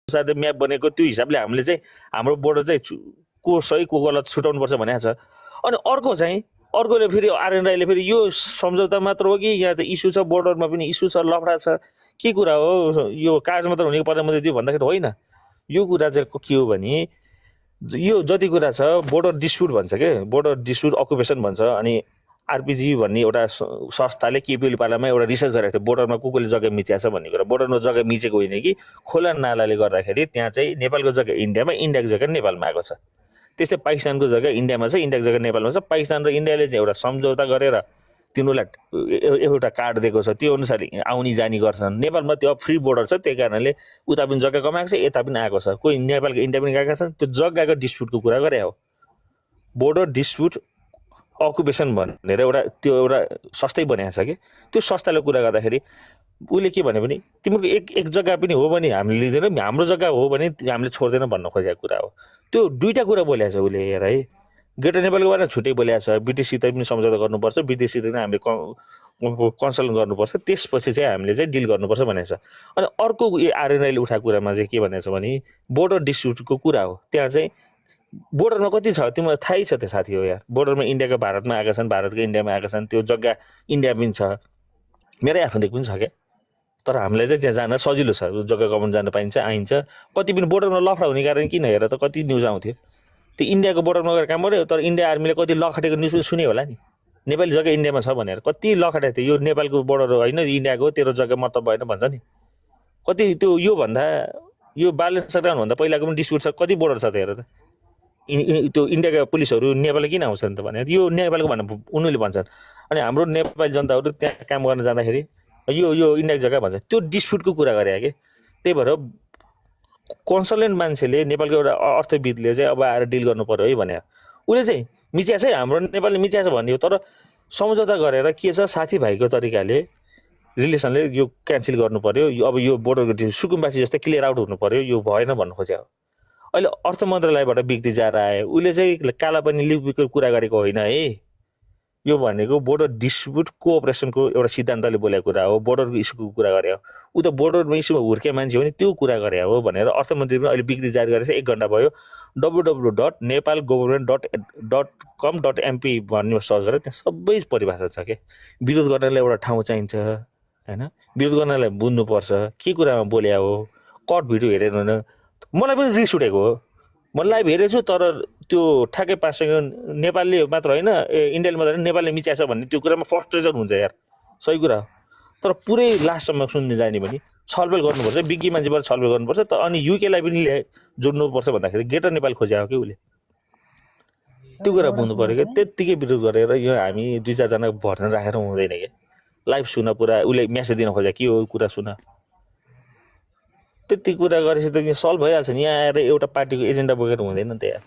अनुसारले म्याप बनेको त्यो हिसाबले हामीले चाहिँ हाम्रो बोर्डर चाहिँ को सही को गलत छुटाउनुपर्छ भनेको छ। अनि अर्को चाहिँ अर्कोले फेरि आरएन राईले फेरि यो सम्झौता मात्र हो कि यहाँ त इस्यु छ, बोर्डरमा पनि इस्यु छ, लफडा छ, के कुरा हो यो कागज मात्र हुने प्रधानमन्त्री भन्दाखेरि होइन। यो कुरा चाहिँ के हो भने यो जति कुरा छ बोर्डर डिस्प्युट भन्छ के, बोर्डर डिस्प्युट अकुपेसन भन्छ। अनि आरपिजी भन्ने एउटा संस्थाले केपिएल पालामा एउटा रिसर्च गरेको थियो बोर्डरमा को कोले जग्गा मिचिया छ भन्ने कुरा। बोर्डरमा जग्गा मिचेको होइन कि खोला नालाले गर्दाखेरि त्यहाँ चाहिँ नेपालको जग्गा इन्डियामा, इन्डियाको जग्गा नेपालमा आएको छ। त्यस्तै पाकिस्तानको जग्गा इन्डियामा छ, इन्डियाको जग्गा नेपालमा छ। पाकिस्तान र इन्डियाले चाहिँ एउटा सम्झौता गरेर तिनीहरूलाई एउटा कार्ड दिएको छ, त्यो अनुसार आउने जाने गर्छन्। नेपालमा त्यो फ्री बोर्डर छ, त्यही कारणले उता पनि जग्गा कमाएको छ, यता पनि आएको छ। कोही नेपालको इन्डिया पनि गएका छन्। त्यो जग्गाको डिस्प्युटको कुरा गरे हो। बोर्डर डिस्प्युट अकुपेसन भनेर एउटा त्यो एउटा संस्थै बनाएको छ कि त्यो संस्थाले कुरा गर्दाखेरि उसले के भन्यो भने तिम्रो एक जग्गा पनि हो भने हामीले लिँदैनौँ, हाम्रो जग्गा हो भने हामीले छोड्दैनौँ भन्न खोजेको कुरा हो। त्यो दुईवटा कुरा बोलेको छ उसले। हेर है, ग्रेटर नेपालको बारेमा छुट्टै बोलेको छ, ब्रिटिससित पनि सम्झौता गर्नुपर्छ, विदेशसित पनि हामीले कन्सल्ट गर्नुपर्छ, त्यसपछि चाहिँ हामीले चाहिँ डिल गर्नुपर्छ भनेको छ। अनि अर्को आरएन राईले उठाएको कुरामा चाहिँ के भनेको छ भने बोर्डर डिस्प्युटको कुरा हो। त्यहाँ चाहिँ बोर्डरमा कति छ तिमीलाई थाहै छ त्यो साथी हो यार। बोर्डरमा इन्डियाको भारतमा आएका छन्, भारतको इन्डियामा आएका छन्, त्यो जग्गा इन्डिया पनि छ, मेरै आफन्तिक पनि छ क्या। तर हामीलाई चाहिँ त्यहाँ जान सजिलो छ, जग्गा कमाउनु जान पाइन्छ, आइन्छ। कति पनि बोर्डरमा लफडा हुने कारण किन हेर त कति न्युज आउँथ्यो। त्यो इन्डियाको बोर्डरमा गएर काम गर्यो, तर इन्डिया आर्मीले कति लखटेको न्युज पनि सुन्यो होला नि, नेपाली जग्गा इन्डियामा छ भनेर कति लखटेको थियो। यो नेपालको बोर्डर होइन, इन्डियाको हो, तेरो जग्गा मतलब भएन भन्छ नि। कति त्यो योभन्दा यो बालेन सङ्ग्रामभन्दा पहिलाको पनि डिस्प्युट छ, कति बोर्डर छ त हेर त। त्यो इन्डियाका पुलिसहरू नेपालले किन आउँछन् त भने यो नेपालको भनेर उनीहरूले भन्छन्। अनि हाम्रो नेपाली जनताहरू त्यहाँ काम गर्न जाँदाखेरि यो इन्डियाको जग्गा भन्छ। त्यो डिस्प्युटको कुरा गरे कि त्यही भएर कन्सल्टेन्ट मान्छेले नेपालको एउटा अर्थविदले चाहिँ अब आएर डिल गर्नु पर्यो है भने उसले चाहिँ मिचिया छ, हाम्रो नेपालले मिचिया छ भन्ने हो। तर सम्झौता गरेर के छ साथीभाइको तरिकाले रिलेसनले यो क्यान्सल गर्नु पर्यो। अब यो बोर्डरको सुकुम्बासी जस्तै क्लियर आउट हुनु पर्यो, यो भएन भन्नु खोज्यो। अहिले अर्थ मन्त्रालयबाट बिग्ती जाएर आयो, उसले चाहिँ कालापानी लिपिको कुरा गरेको होइन है। यो भनेको बोर्डर डिस्प्युट कोअपरेसनको एउटा सिद्धान्तले बोलेको कुरा हो, बोर्डरको इस्युको कुरा गरे हो। ऊ त बोर्डरमा इस्युमा हुर्के मान्छे हो नि, त्यो कुरा गरे हो भनेर अर्थमन्त्री पनि अहिले बिग्ती जारी गरेर 1 घन्टा भयो www.nepalgovernment.com.mp भन्ने सर्च गरेर त्यहाँ सबै परिभाषा छ के। विरोध गर्नलाई एउटा ठाउँ चाहिन्छ हैन, विरोध गर्नलाई बुझ्नुपर्छ के कुरामा बोले हो। कट भिडियो हेरेर होइन, मलाई पनि रिस उठेको हो। म लाइभ हेरेको छु, तर त्यो ठ्याक्कै 5 सेकेन्ड नेपालले मात्र होइन, इन्डियाले मात्र होइन, नेपालले मिच्याछ भन्ने त्यो कुरामा फ्रस्ट्रेसन हुन्छ यार, सही कुरा हो। तर पुरै लास्टसम्म सुन्ने जाने भने छलफल गर्नुपर्छ, विज्ञ मान्छेबाट छलफल गर्नुपर्छ। त अनि युकेलाई पनि जोड्नुपर्छ भन्दाखेरि ग्रेटर नेपाल खोज्या हो कि उसले, त्यो कुरा बुझ्नु पऱ्यो क्या। त्यत्तिकै विरोध गरेर यो हामी 2-4 जना भर्न राखेर हुँदैन क्या। लाइभ सुन, पुरा उसले मेसेज दिन खोज्या के हो कुरा सुन, त्यति कुरा गरेपछि त सल्भ भइहाल्छ नि। यहाँ आएर एउटा पार्टीको एजेन्डा बोकेर हुँदैन नि त यार।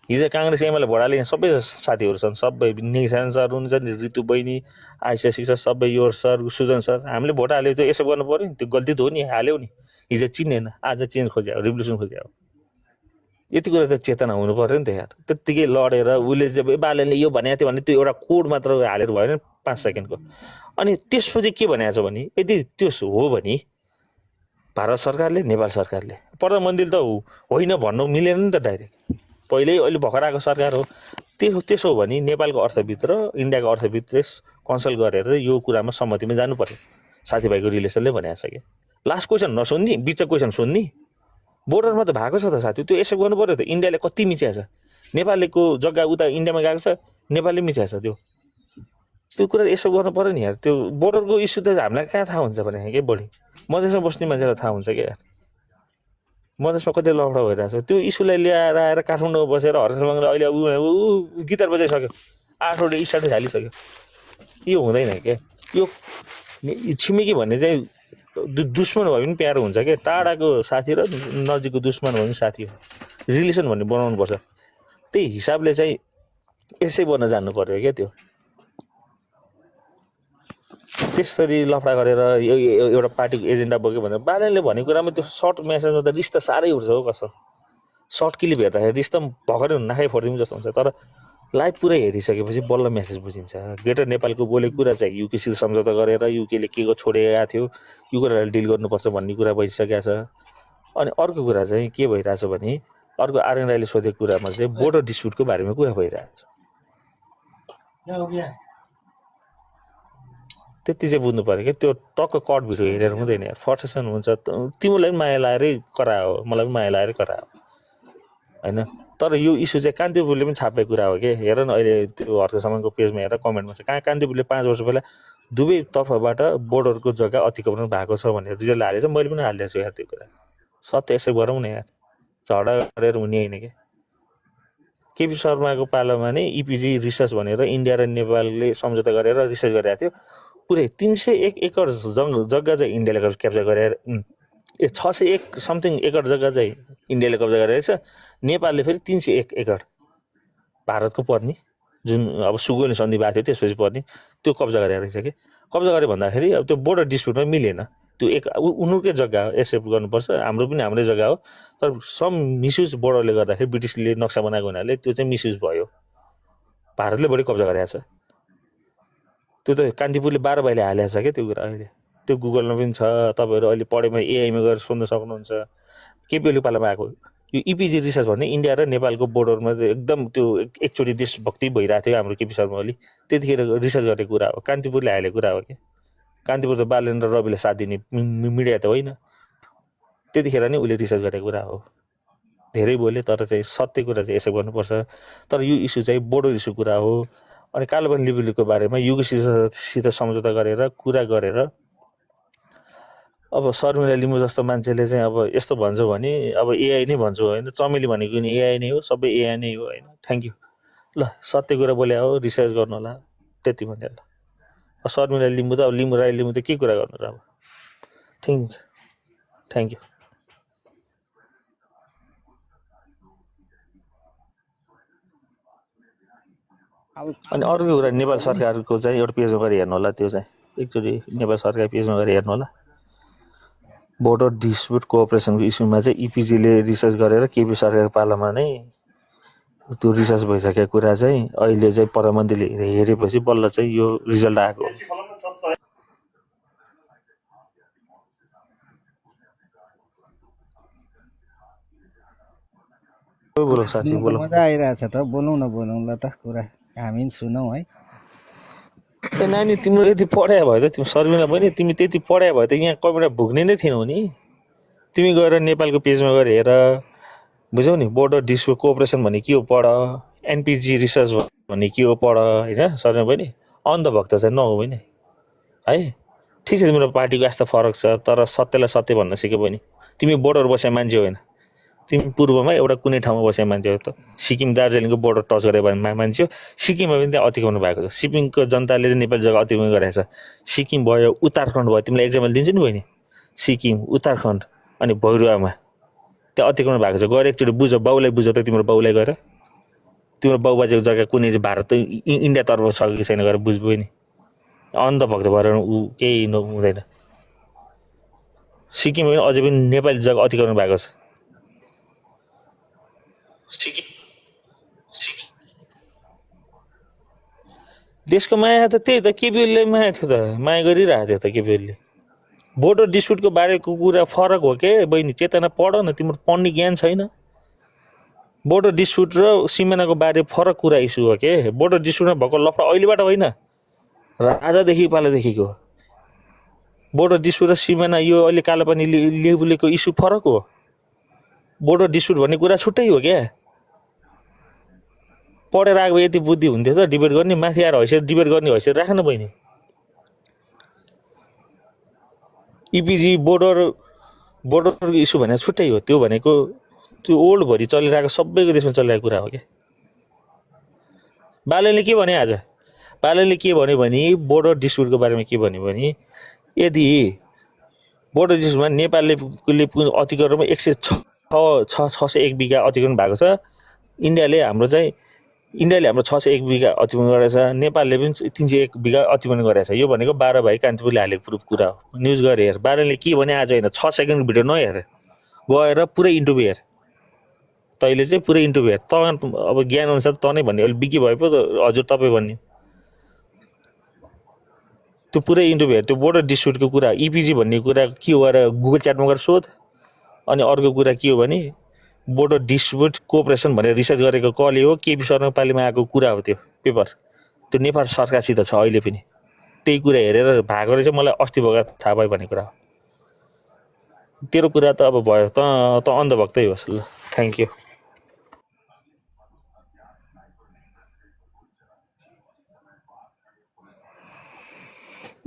हिजो काङ्ग्रेस एमएलए भोडाले यहाँ सबै साथीहरू छन्, सबै निशान सर हुनुहुन्छ नि, ऋतु बहिनी, आइसा शिक्षा, सबै यो सर, सुजन सर। हामीले भोट हाल्यो त्यो यसो गर्नु पऱ्यो नि, त्यो गल्ती त हो नि, हाल्यौ नि। हिजो चिनेन, आज चेन्ज खोज्या हो, रिभोल्युसन खोज्या हो। यति कुरा त चेतना हुनु पऱ्यो नि त यार। त्यत्तिकै लडेर उसले चाहिँ बालेनले यो भनेको थियो भने त्यो एउटा कोड मात्र हालेर भएन 5 सेकेन्डको। अनि त्यसपछि के भनेको छ भने यदि त्यो हो भने भारत सरकारले, नेपाल सरकारले, प्रधानमन्त्रीले त होइन भन्नु मिलेन नि त डाइरेक्ट। पहिल्यै अहिले भर्खर आएको सरकार हो। त्यसो हो भने नेपालको अर्थविद र इन्डियाको अर्थविद कन्सल्ट गरेर यो कुरामा सहमतिमा जानु पर्यो। साथीभाइको रिलेसनले भनेको छ कि लास्ट क्वेसन नसुन्ने, बिचको क्वेसन सुन्ने। बोर्डरमा त भएको छ त साथी, त्यो एक्सेप्ट गर्नु पर्यो त। इन्डियाले कति मिच्या छ, नेपालको जग्गा उता इन्डियामा गएको छ, नेपालले मिच्या छ। त्यो कुरा एक्सेप्ट गर्नु पर्यो नि यार। त्यो बोर्डरको इस्यु त हामीलाई कहाँ थाहा हुन्छ भने के बढी मधेसमा बस्ने मान्छेलाई थाहा हुन्छ क्या यार। मधेसमा कति लफडा भइरहेको छ, त्यो इस्युलाई ल्याएर आएर काठमाडौँमा बसेर हरेसमले अहिले ऊ गिटार बजाइसक्यो, 8 वटा स्टार्ट हालिसक्यो। यो हुँदैन क्या। यो छिमेकी भन्ने चाहिँ दुश्मन भयो भने प्यारो हुन्छ क्या। टाढाको साथी र नजिकको दुश्मन भयो भने साथी हो। रिलेसन भन्ने बनाउनुपर्छ। त्यही हिसाबले चाहिँ यसै बन्न जान्नु पर्यो क्या। त्यो त्यसरी लफडा गरेर एउटा पार्टीको एजेन्डा बोक्यो भनेर बालेनले भनेको कुरामा त्यो सर्ट मेसेजमा त रिस त साह्रै उठ्छ हो। कसो सर्ट क्लिप हेर्दाखेरि रिस त भर्खरै नाकै फोडिदिउँ जस्तो हुन्छ। तर लाइभ पुरै हेरिसकेपछि बल्ल मेसेज बुझिन्छ। ग्रेटर नेपालको बोलेको कुरा चाहिँ युकेसित सम्झौता गरेर युकेले के को छोडेको थियो, यो कुरालाई डिल गर्नुपर्छ भन्ने कुरा भइसकेको छ। अनि अर्को कुरा चाहिँ के भइरहेछ भने अर्को आर्यन राईले सोधेको कुरामा चाहिँ बोर्डर डिस्प्युटको बारेमा कुरा भइरहेछ त्यति चाहिँ बुझ्नु पर्यो क्या त्यो टक्क कट भिडियो हेरेर हुँदैन यार फ्रस्ट्रेसन हुन्छ तिमीलाई पनि माया लागेरै करायो मलाई पनि माया लागेरै करायो होइन तर यो इस्यु चाहिँ कान्तिपुरले पनि छापेको कुरा हो कि हेर न अहिले त्यो हर्क सामानको पेजमा हेरेर कमेन्टमा छ कहाँ कान्तिपुरले 5 वर्ष पहिला दुवै तर्फबाट बोर्डरको जग्गा अतिक्रमण भएको छ भनेर रिजल्ट हालेछ मैले पनि हालिदिएको छु यार त्यो कुरा सत्य यसै गरौँ न यार झगडा गरेर हुने होइन कि केपी शर्माको पालामा नै इपिजी रिसर्च भनेर इन्डिया र नेपालले सम्झौता गरेर रिसर्च गरेको थियो पुरै 301 एकड जग्गा चाहिँ इन्डियाले क्याप्चर गरेर 601 समथिङ एकड जग्गा चाहिँ इन्डियाले कब्जा गरेको छ नेपालले फेरि 301 एकड भारतको पर्ने जुन अब सुगोले सन्धि भएको थियो त्यसपछि पर्ने त्यो कब्जा गरेर रहेछ कि कब्जा गरे भन्दाखेरि अब त्यो बोर्डर डिस्प्युटमा मिलेन त्यो एक उनीहरूकै जग्गा हो एक्सेप्ट गर्नुपर्छ हाम्रो पनि हाम्रै जग्गा हो तर सम मिसयुज बोर्डरले गर्दाखेरि ब्रिटिसले नक्सा बनाएको हुनाले त्यो चाहिँ मिसयुज भयो भारतले बढी कब्जा गरेको छ त्यो त कान्तिपुरले 12 भाइले हालेको छ क्या त्यो कुरा अहिले त्यो गुगलमा पनि छ तपाईँहरू अहिले पढेमा एआईमा गएर सोध्न सक्नुहुन्छ केपीओली पालामा आएको यो इपिजी रिसर्च भन्ने इन्डिया र नेपालको बोर्डरमा चाहिँ एकदम त्यो एकचोटि देशभक्ति भइरहेको थियो हाम्रो केपी शर्मा ओली त्यतिखेर रिसर्च गरेको कुरा हो कान्तिपुरले हालेको कुरा हो कि कान्तिपुर त बालेन्द्र रविले साथ दिने मिडिया त होइन त्यतिखेर नै उसले रिसर्च गरेको कुरा हो धेरै बोले तर चाहिँ सत्य कुरा चाहिँ यसो गर्नुपर्छ तर यो इस्यु चाहिँ बोर्डर इस्यु कुरा हो अनि कालोपानी लिपिको बारेमा युगसित सम्झौता गरेर कुरा गरेर अब शर्मिला लिम्बू जस्तो मान्छेले चाहिँ अब यस्तो भन्छ भने अब एआई नै भन्छु होइन चमेली भनेको नि एआई नै हो सबै एआई नै हो होइन थ्याङ्क यू ल सत्य कुरा बोले हो रिसर्च गर्नु होला त्यति भने ल शर्मिला लिम्बू त अब राई लिम्बू त के कुरा गर्नु र अब थ्याङ्क यू अनि अर्को कुरा नेपाल सरकारको चाहिँ एउटा पेजमा गएर हेर्नु होला त्यो चाहिँ एकचोटि नेपाल सरकार पेजमा गएर हेर्नु होला बोर्डर डिस्प्युट कोअपरेसनको इस्युमा चाहिँ इपिजीले रिसर्च गरेर केपी सरकारको पालामा नै त्यो रिसर्च भइसकेको कुरा चाहिँ अहिले चाहिँ प्रधानमन्त्रीले हेरेपछि बल्ल चाहिँ यो रिजल्ट आएको बोलो साथी बोलो मजा आइरहेछ त बोलौँ न ल त कुरा हामी पनि सुनौँ है ए नानी तिम्रो यति पढायो भयो त तिम्रो शर्मिला पनि तिमी त्यति पढायो भयो त यहाँ कमेरा भुक्ने नै थिएनौ नि तिमी गएर नेपालको पेजमा गएर हेर बुझ्यौ नि बोर्डर डिस्प्युट कोअपरेसन भन्ने के हो पढ एनपिजी रिसर्च भन्ने के हो पढ होइन शर्मिला पनि अन्धभक्त चाहिँ नहो भने है ठिक छ तिम्रो पार्टीको यस्तो फरक छ तर सत्यलाई सत्य भन्न सिक्यो भने तिमी बोर्डर बसेको मान्छे होइन तिमी पूर्वमा एउटा कुनै ठाउँमा बसेको मान्छे हो त सिक्किम दार्जिलिङको बोर्डर टच गरेको मान्छे हो सिक्किममा पनि त्यहाँ अतिक्रमण भएको छ सिक्किमको जनताले चाहिँ नेपाली जग्गा अतिक्रमण गरेको छ सिक्किम भयो उत्तराखण्ड भयो तिमीलाई एक्जाम्पल दिन्छु नि बहिनी सिक्किम उत्तराखण्ड अनि भैरुवामा त्यहाँ अतिक्रमण भएको छ गएर एकचोटि बुझ बाउलाई बुझ त तिम्रो बाउलाई गएर तिम्रो बाउ बाजेको जग्गा कुनै चाहिँ भारत इन्डियातर्फ छ कि छैन गएर बुझ्यो नि अन्धभक्त भएर ऊ केही हुँदैन सिक्किममा पनि अझै पनि नेपाली जग्गा अतिक्रमण भएको छ देशको माया त त्यही त केपीओलीले माया थियो त माया गरिरहेको थियो त केपीओलीले बोर्डर डिस्प्युटको बारेको कुरा फरक हो के बहिनी चेतना पढ न तिम्रो पढ्ने ज्ञान छैन बोर्डर डिस्प्युट र सिमानाको बारे फरक कुरा इस्यु हो के बोर्डर डिस्प्युटमा भएको लफडा अहिलेबाट होइन राजादेखि पालादेखिको बोर्डर डिस्प्युट र सिमाना यो अहिले कालोपानी लेबुलेको इस्यु फरक हो बोर्डर डिस्प्युट भन्ने कुरा छुट्टै हो क्या पढेर आएको यति बुद्धि हुन्थ्यो त डिबेट गर्ने माथि आएर हैसियत डिबेट गर्ने हैसियत राख्न बहिनी इपिजी बोर्डर इस्यु भनेको छुट्टै हो त्यो भनेको त्यो ओल्डभरि चलिरहेको सबैको देशमा चलिरहेको कुरा हो क्या बालनले के भने आज बालनले के भन्यो भने बोर्डर डिस्प्युटको बारेमा के भन्यो भने यदि बोर्डर डिस्प्युटमा नेपालले अतिक्रमण 601 बिघा अतिक्रमण भएको छ इन्डियाले हाम्रो 601 बिघा अतिक्रमण गरेछ नेपालले पनि 301 बिघा अतिक्रमण गरेछ यो भनेको 12 भाइ कान्तिपुरले हालेको प्रुफ कुरा हो न्युज गएर हेर बालनले के भने आज होइन 6 सेकेन्ड भिडियो नहेर गएर पुरै इन्टरभ्यू हेर तैँले चाहिँ पुरै इन्टरभ्यू हेर त अब ज्ञान अनुसार त नै भन्ने अहिले बिकी भए पो हजुर तपाईँ भन्ने त्यो पुरै इन्टरभ्यू हेर त्यो बोर्डर डिस्प्युटको कुरा इपिजी भन्ने कुरा के हो गएर गुगल च्याटमा गएर सोध अनि अर्को कुरा के हो भने बोर्डर डिस्ट्रिब्युट कोअपरेसन भनेर रिसर्च गरेको कले हो केपी शर्मा पालीमा आएको कुरा हो त्यो पेपर त्यो नेपाल सरकारसित छ अहिले पनि त्यही कुरा हेरेर भएको रहेछ मलाई अस्ति भएका थाहा भयो भन्ने कुरा हो तेरो कुरा त अब भयो त अन्धभक्तै होस् ल थ्याङ्क यू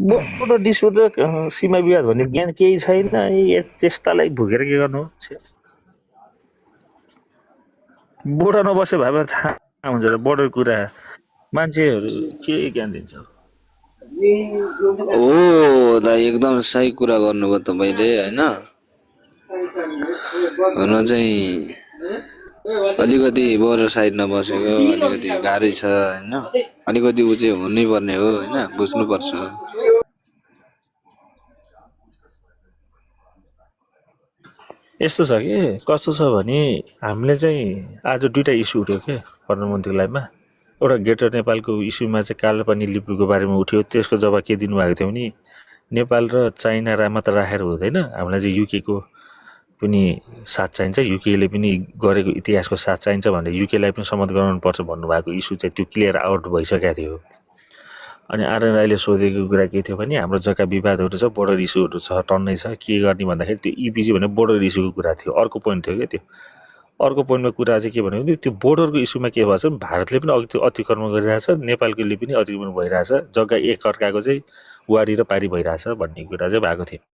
बोर्डर डिस्प्युट सीमा विवाद भन्ने ज्ञान केही छैन त्यस्तालाई भुकेर के गर्नु बोर्डर नबसे भए पो थाहा हुन्छ त बोर्डर कुरा मान्छेहरू के ज्ञान दिन्छ हो दा एकदम सही कुरा गर्नुभयो तपाईँले होइन हुन चाहिँ अलिकति बोर्डर साइडमा बसेको अलिकति गाह्रै छ होइन अलिकति ऊ चाहिँ हुनै पर्ने हो होइन बुझ्नुपर्छ यस्तो छ कि कस्तो छ भने हामीले चाहिँ आज दुईटा इस्यु उठ्यो के प्रधानमन्त्रीको लाइफमा एउटा ग्रेटर नेपालको इस्युमा चाहिँ कालोपानी लिपुको बारेमा उठ्यो त्यसको जवाब के दिनुभएको थियो भने नेपाल र चाइना मात्र राखेर हुँदैन हामीलाई चाहिँ युकेको पनि साथ चाहिन्छ युकेले पनि गरेको इतिहासको साथ चाहिन्छ भनेर युकेलाई पनि सम्मत गराउनुपर्छ भन्नुभएको इस्यु चाहिँ त्यो क्लियर आउट भइसकेको थियो अनि आरएन राईले सोधेको कुरा के थियो भने हाम्रो जग्गा विवादहरू छ बोर्डर इस्युहरू छ टन्नै छ के गर्ने भन्दाखेरि त्यो इपिजी भने बोर्डर इस्युको कुरा थियो अर्को पोइन्ट थियो क्या त्यो अर्को पोइन्टमा कुरा चाहिँ के भन्यो भने त्यो बोर्डरको इस्युमा के भएको छ भारतले पनि अघि त्यो अतिक्रमण गरिरहेछ नेपालले पनि अतिक्रमण भइरहेछ जग्गा एक अर्काको चाहिँ वारी र पारी भइरहेछ भन्ने कुरा चाहिँ भएको थियो